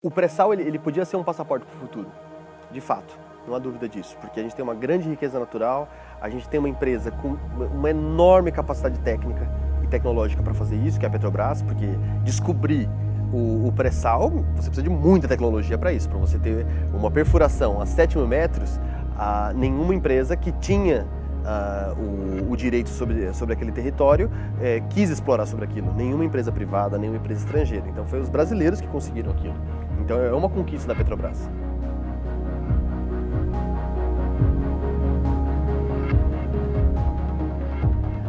O pré-sal ele podia ser um passaporte para o futuro, de fato, não há dúvida disso, porque a gente tem uma grande riqueza natural, a gente tem uma empresa com uma enorme capacidade técnica e tecnológica para fazer isso, que é a Petrobras, porque descobrir o pré-sal, você precisa de muita tecnologia para isso, para você ter uma perfuração a 7.000 metros, nenhuma empresa que tinha o direito sobre aquele território quis explorar sobre aquilo, nenhuma empresa privada, nenhuma empresa estrangeira, então foi os brasileiros que conseguiram aquilo. Então é uma conquista da Petrobras.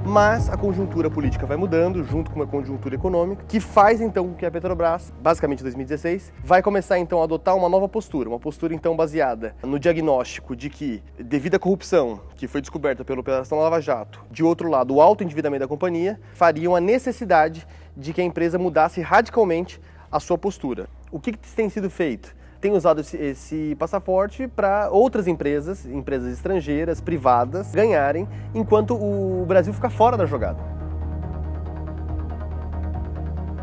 Mas a conjuntura política vai mudando, junto com a conjuntura econômica, que faz então com que a Petrobras, basicamente em 2016, vai começar então a adotar uma nova postura, uma postura então baseada no diagnóstico de que, devido à corrupção que foi descoberta pela Operação Lava Jato, de outro lado, o alto endividamento da companhia, fariam a necessidade de que a empresa mudasse radicalmente a sua postura. O que tem sido feito? Tem usado esse passaporte para outras empresas estrangeiras, privadas, ganharem, enquanto o Brasil fica fora da jogada.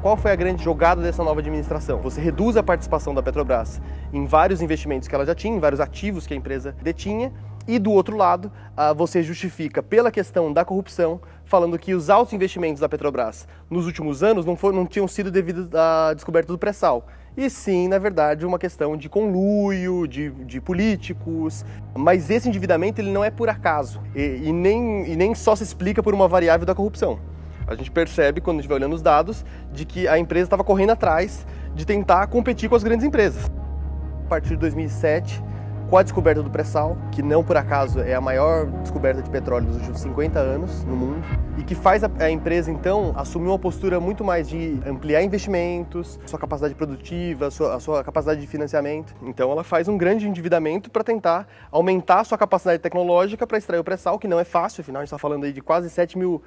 Qual foi a grande jogada dessa nova administração? Você reduz a participação da Petrobras em vários investimentos que ela já tinha, em vários ativos que a empresa detinha, e do outro lado, você justifica pela questão da corrupção, falando que os altos investimentos da Petrobras nos últimos anos não tinham sido devido à descoberta do pré-sal. E sim, na verdade, uma questão de conluio, de políticos. Mas esse endividamento ele não é por acaso e nem só se explica por uma variável da corrupção. A gente percebe, quando a gente vai olhando os dados, de que a empresa estava correndo atrás de tentar competir com as grandes empresas. A partir de 2007, com a descoberta do pré-sal, que não por acaso é a maior descoberta de petróleo dos últimos 50 anos no mundo, e que faz a empresa, então, assumir uma postura muito mais de ampliar investimentos, sua capacidade produtiva, a sua capacidade de financiamento. Então, ela faz um grande endividamento para tentar aumentar a sua capacidade tecnológica para extrair o pré-sal, que não é fácil, afinal, a gente está falando aí de quase 7.000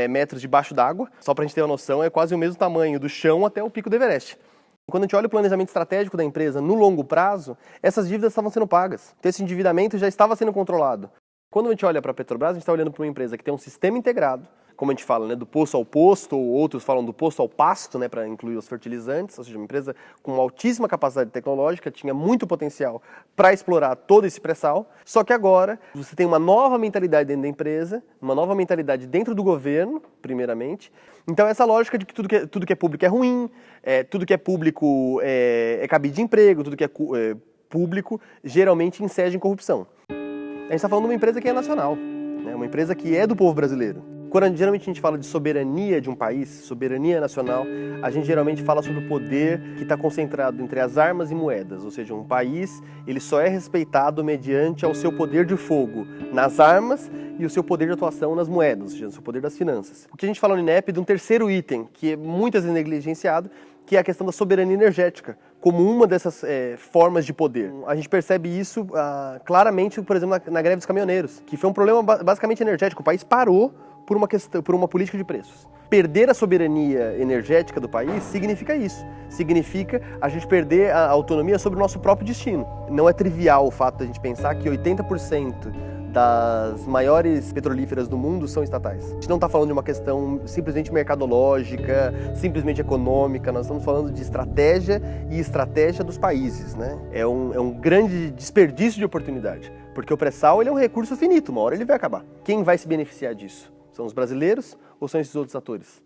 metros debaixo d'água. Só para a gente ter uma noção, é quase o mesmo tamanho do chão até o pico do Everest. Quando a gente olha o planejamento estratégico da empresa no longo prazo, essas dívidas estavam sendo pagas. Então, esse endividamento já estava sendo controlado. Quando a gente olha para a Petrobras, a gente está olhando para uma empresa que tem um sistema integrado, como a gente fala, né, do poço ao posto, ou outros falam do poço ao pasto, né, para incluir os fertilizantes, ou seja, uma empresa com uma altíssima capacidade tecnológica, tinha muito potencial para explorar todo esse pré-sal, só que agora você tem uma nova mentalidade dentro da empresa, uma nova mentalidade dentro do governo, primeiramente. Então essa lógica de que tudo que é público é ruim, tudo que é público é cabide de emprego, tudo que é público geralmente incide em corrupção. A gente está falando de uma empresa que é nacional, né, uma empresa que é do povo brasileiro. Quando geralmente a gente fala de soberania de um país, soberania nacional, a gente geralmente fala sobre o poder que está concentrado entre as armas e moedas, ou seja, um país ele só é respeitado mediante ao seu poder de fogo nas armas e o seu poder de atuação nas moedas, ou seja, o seu poder das finanças. O que a gente fala no INEP é de um terceiro item, que é muitas vezes negligenciado, que é a questão da soberania energética, como uma dessas formas de poder. A gente percebe isso claramente, por exemplo, na greve dos caminhoneiros, que foi um problema basicamente energético. O país parou por uma política de preços. Perder a soberania energética do país significa isso. Significa a gente perder a autonomia sobre o nosso próprio destino. Não é trivial o fato de a gente pensar que 80% das maiores petrolíferas do mundo são estatais. A gente não está falando de uma questão simplesmente mercadológica, simplesmente econômica, nós estamos falando de estratégia e estratégia dos países, né? É um grande desperdício de oportunidade, porque o pré-sal ele é um recurso finito, uma hora ele vai acabar. Quem vai se beneficiar disso? São os brasileiros ou são esses outros atores?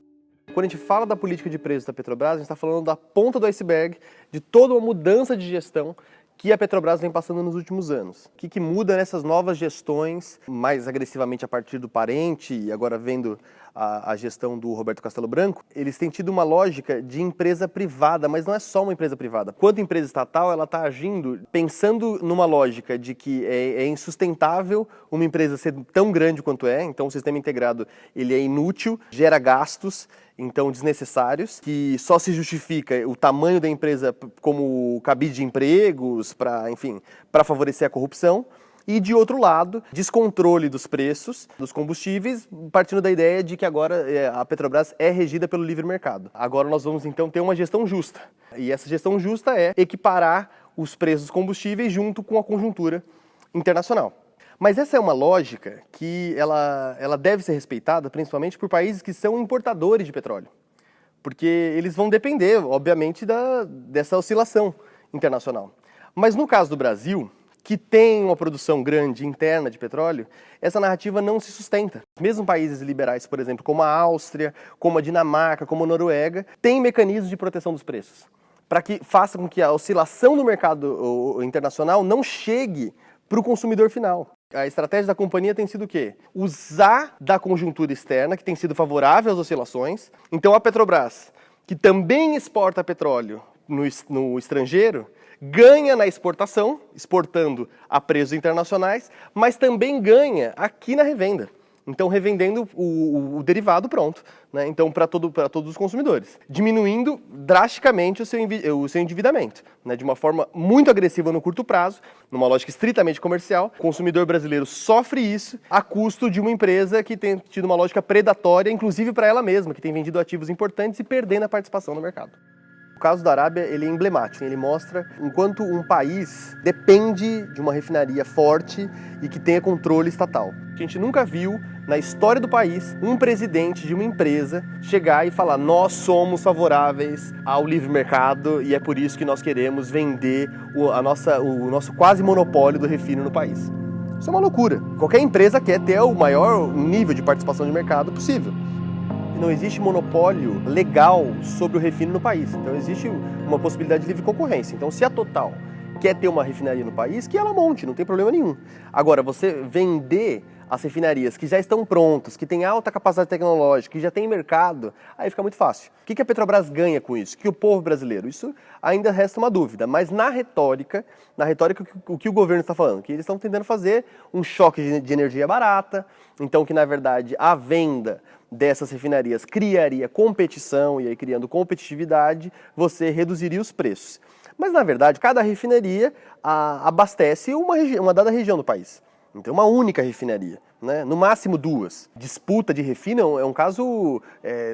Quando a gente fala da política de preços da Petrobras, a gente está falando da ponta do iceberg de toda uma mudança de gestão que a Petrobras vem passando nos últimos anos. O que muda nessas novas gestões, mais agressivamente a partir do parente, e agora vendo a gestão do Roberto Castelo Branco, eles têm tido uma lógica de empresa privada, mas não é só uma empresa privada. Quanto empresa estatal, ela está agindo pensando numa lógica de que é insustentável uma empresa ser tão grande quanto é, então o sistema integrado ele é inútil, gera gastos, então desnecessários, que só se justifica o tamanho da empresa como cabide de empregos, para favorecer a corrupção. E, de outro lado, descontrole dos preços dos combustíveis, partindo da ideia de que agora a Petrobras é regida pelo livre mercado. Agora nós vamos, então, ter uma gestão justa. E essa gestão justa é equiparar os preços dos combustíveis junto com a conjuntura internacional. Mas essa é uma lógica que ela deve ser respeitada principalmente por países que são importadores de petróleo. Porque eles vão depender, obviamente, dessa oscilação. internacional. Mas no caso do Brasil, que tem uma produção grande interna de petróleo, essa narrativa não se sustenta. Mesmo países liberais, por exemplo, como a Áustria, como a Dinamarca, como a Noruega, têm mecanismos de proteção dos preços, para que faça com que a oscilação do mercado internacional não chegue para o consumidor final. A estratégia da companhia tem sido o quê? Usar da conjuntura externa, que tem sido favorável às oscilações. Então a Petrobras, que também exporta petróleo no estrangeiro, ganha na exportação, exportando a preços internacionais, mas também ganha aqui na revenda. Então, revendendo o derivado pronto, né? Então, para todos os consumidores. Diminuindo drasticamente o seu endividamento, né? De uma forma muito agressiva no curto prazo, numa lógica estritamente comercial. O consumidor brasileiro sofre isso a custo de uma empresa que tem tido uma lógica predatória, inclusive para ela mesma, que tem vendido ativos importantes e perdendo a participação no mercado. O caso da Arábia, ele é emblemático, ele mostra enquanto um país depende de uma refinaria forte e que tenha controle estatal. A gente nunca viu, na história do país, um presidente de uma empresa chegar e falar: nós somos favoráveis ao livre mercado e é por isso que nós queremos vender o nosso quase monopólio do refino no país. Isso é uma loucura. Qualquer empresa quer ter o maior nível de participação de mercado possível. Não existe monopólio legal sobre o refino no país. Então existe uma possibilidade de livre concorrência. Então se a Total quer ter uma refinaria no país, que ela monte, não tem problema nenhum. Agora, você vender as refinarias que já estão prontas, que têm alta capacidade tecnológica, que já tem mercado, aí fica muito fácil. O que a Petrobras ganha com isso? Que o povo brasileiro? Isso ainda resta uma dúvida. Mas na retórica, o que o governo está falando? Que eles estão tentando fazer um choque de energia barata, então que na verdade a venda dessas refinarias criaria competição, e aí criando competitividade, você reduziria os preços. Mas na verdade, cada refinaria abastece uma dada região do país. Então, uma única refinaria, né? No máximo duas. Disputa de refino é um caso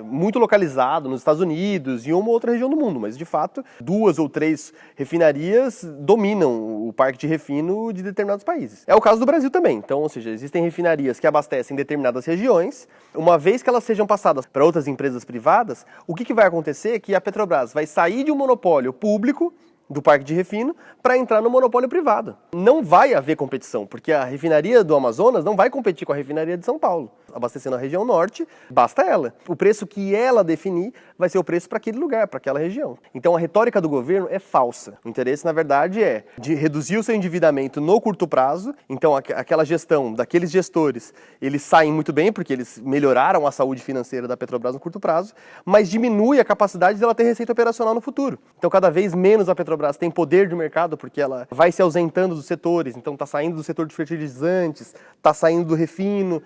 muito localizado nos Estados Unidos e em uma outra região do mundo, mas de fato, 2 ou 3 refinarias dominam o parque de refino de determinados países. É o caso do Brasil também. Então, ou seja, existem refinarias que abastecem determinadas regiões. Uma vez que elas sejam passadas para outras empresas privadas, o que vai acontecer é que a Petrobras vai sair de um monopólio público do parque de refino para entrar no monopólio privado. Não vai haver competição, porque a refinaria do Amazonas não vai competir com a refinaria de São Paulo. Abastecendo a região norte, basta ela. O preço que ela definir vai ser o preço para aquele lugar, para aquela região. Então a retórica do governo é falsa. O interesse, na verdade, é de reduzir o seu endividamento no curto prazo. Então aquela gestão daqueles gestores, eles saem muito bem, porque eles melhoraram a saúde financeira da Petrobras no curto prazo, mas diminui a capacidade dela ter receita operacional no futuro. Então cada vez menos a Petrobras tem poder de mercado, porque ela vai se ausentando dos setores. Então está saindo do setor de fertilizantes, está saindo do refino.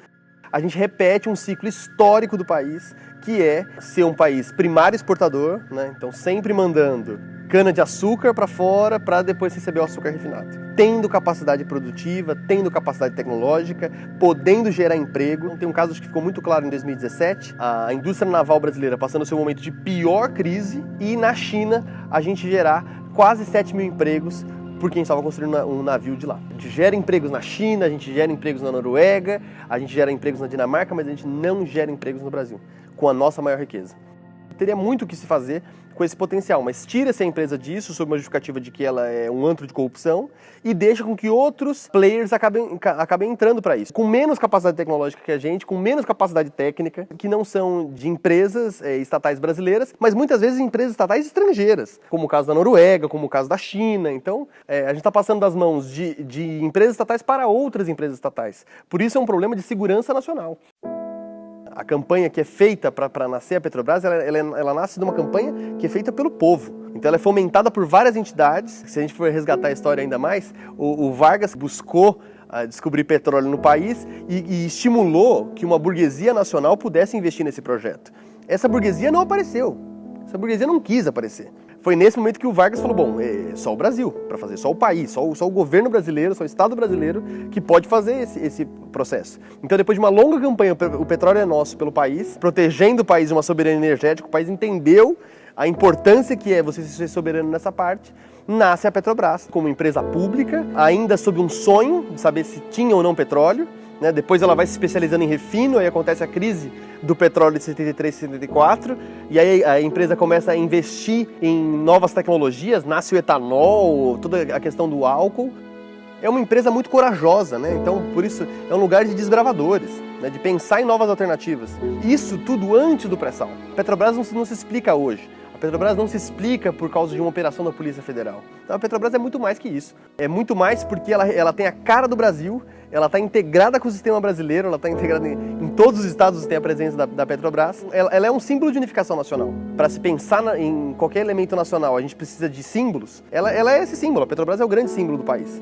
A gente repete um ciclo histórico do país, que é ser um país primário exportador, né? Então sempre mandando cana-de-açúcar para fora para depois receber o açúcar refinado. Tendo capacidade produtiva, tendo capacidade tecnológica, podendo gerar emprego. Tem um caso que ficou muito claro em 2017, a indústria naval brasileira passando o seu momento de pior crise e na China a gente gerar quase 7 mil empregos por quem estava construindo um navio de lá. A gente gera empregos na China, a gente gera empregos na Noruega, a gente gera empregos na Dinamarca, mas a gente não gera empregos no Brasil, com a nossa maior riqueza. Teria muito o que se fazer com esse potencial, mas tira-se a empresa disso sob uma justificativa de que ela é um antro de corrupção e deixa com que outros players acabem entrando para isso. Com menos capacidade tecnológica que a gente, com menos capacidade técnica, que não são de empresas estatais brasileiras, mas muitas vezes empresas estatais estrangeiras, como o caso da Noruega, como o caso da China. Então, a gente está passando das mãos de empresas estatais para outras empresas estatais. Por isso é um problema de segurança nacional. A campanha que é feita para nascer a Petrobras, ela nasce de uma campanha que é feita pelo povo. Então ela é fomentada por várias entidades. Se a gente for resgatar a história ainda mais, o Vargas buscou descobrir petróleo no país e estimulou que uma burguesia nacional pudesse investir nesse projeto. Essa burguesia não apareceu. Essa burguesia não quis aparecer. Foi nesse momento que o Vargas falou, bom, só o Brasil para fazer, só o país, só o governo brasileiro, só o Estado brasileiro que pode fazer esse processo. Então, depois de uma longa campanha, o petróleo é nosso pelo país, protegendo o país de uma soberania energética, o país entendeu a importância que é você ser soberano nessa parte, nasce a Petrobras como empresa pública, ainda sob um sonho de saber se tinha ou não petróleo. né? Depois ela vai se especializando em refino, aí acontece a crise do petróleo de 73, 74, e aí a empresa começa a investir em novas tecnologias, nasce o etanol, toda a questão do álcool. É uma empresa muito corajosa, né? Então, por isso, é um lugar de desbravadores, né? De pensar em novas alternativas. Isso tudo antes do pré-sal. A Petrobras não se explica hoje. A Petrobras não se explica por causa de uma operação da Polícia Federal. Então, a Petrobras é muito mais que isso. É muito mais porque ela tem a cara do Brasil, ela está integrada com o sistema brasileiro, ela está integrada em todos os estados que tem a presença da Petrobras. Ela é um símbolo de unificação nacional. Para se pensar em qualquer elemento nacional, a gente precisa de símbolos. Ela é esse símbolo. A Petrobras é o grande símbolo do país.